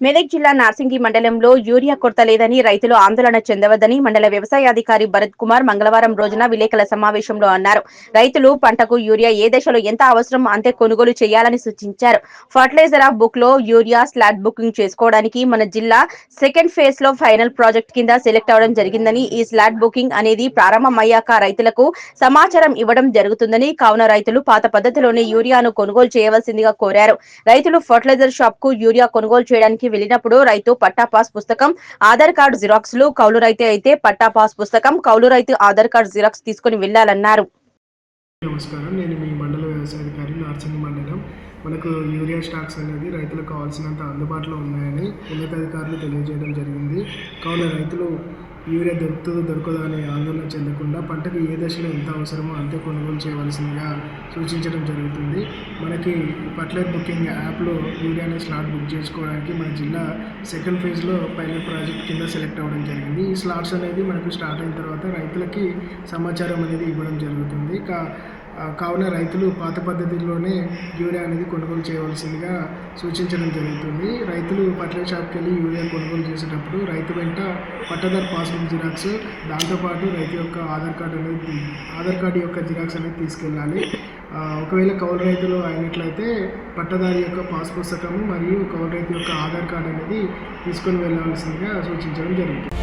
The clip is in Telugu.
మెదక్ జిల్లా నార్సింగి మండలంలో యూరియా కొరత లేదని రైతులు ఆందోళన చెందవద్దని మండల వ్యవసాయాధికారి భరత్ కుమార్ మంగళవారం రోజున విలేకరుల సమావేశంలో అన్నారు. రైతులు పంటకు యూరియా ఏ దశలో ఎంత అవసరం అంతే కొనుగోలు చేయాలని సూచించారు. ఫర్టిలైజర్ ఆఫ్ బుక్ లో యూరియా స్లాట్ బుకింగ్ చేసుకోవడానికి మన జిల్లా సెకండ్ ఫేజ్ లో ఫైనల్ ప్రాజెక్ట్ కింద సెలెక్ట్ అవడం జరిగిందని, ఈ స్లాట్ బుకింగ్ అనేది ప్రారంభమయ్యాక రైతులకు సమాచారం ఇవ్వడం జరుగుతుందని, కావున రైతులు పాత పద్ధతిలోనే యూరియాను కొనుగోలు చేయవలసిందిగా కోరారు. రైతులు ఫర్టిలైజర్ షాప్ కు యూరియా కొనుగోలు చేయడానికి వెళ్ళినప్పుడు రైతు పట్టా పాస్ పుస్తకం, ఆధార్ కార్డు జిరాక్స్లు, కౌలు రైతు అయితే పట్టా పాస్ పుస్తకం, కౌలు రైతు ఆధార్ కార్డు జిరాక్స్ తీసుకుని వెళ్లాలన్నారు. నమస్కారం, నేను మీ మండల వ్యవసాయాధికారి నార్సింగి మండలం. మనకు యూరియా స్టాక్స్ అనేది రైతులకు కావాల్సినంత అందుబాటులో ఉన్నాయని ఉన్నతాధికారులు తెలియజేయడం జరిగింది. కావున రైతులు యూరియా దొరుకుతుందో దొరకదో అనే ఆందోళన చెందకుండా పంటకు ఏ దశలో ఎంత అవసరమో అంతే కొనుగోలు చేయవలసిందిగా సూచించడం జరుగుతుంది. మనకి ఫర్టిలైజర్ బుకింగ్ యాప్లో యూరియాని స్లాట్ బుక్ చేసుకోవడానికి మన జిల్లా సెకండ్ ఫేజ్లో పైలట్ ప్రాజెక్ట్ కింద సెలెక్ట్ అవ్వడం జరిగింది. ఈ స్లాట్స్ అనేది మనకు స్టార్ట్ అయిన తర్వాత రైతులకి సమాచారం అనేది ఇవ్వడం జరుగుతుంది. కావున రైతులు పాత పద్ధతిలోనే యూరియా అనేది కొనుగోలు చేయవలసిందిగా సూచించడం జరుగుతుంది. రైతులు ఫర్టిలైజర్ షాప్కి వెళ్ళి యూరియా కొనుగోలు చేసేటప్పుడు రైతు వెంట పట్టాదారు పాస్బుక్ జిరాక్స్, దాంతోపాటు రైతు యొక్క ఆధార్ కార్డు యొక్క జిరాక్స్ అనేది తీసుకెళ్ళాలి. ఒకవేళ కౌలు రైతులు అయినట్లయితే పట్టదారి యొక్క పాస్ పుస్తకము మరియు కౌలు రైతు యొక్క ఆధార్ కార్డు అనేది తీసుకొని వెళ్ళవలసిందిగా సూచించడం జరుగుతుంది.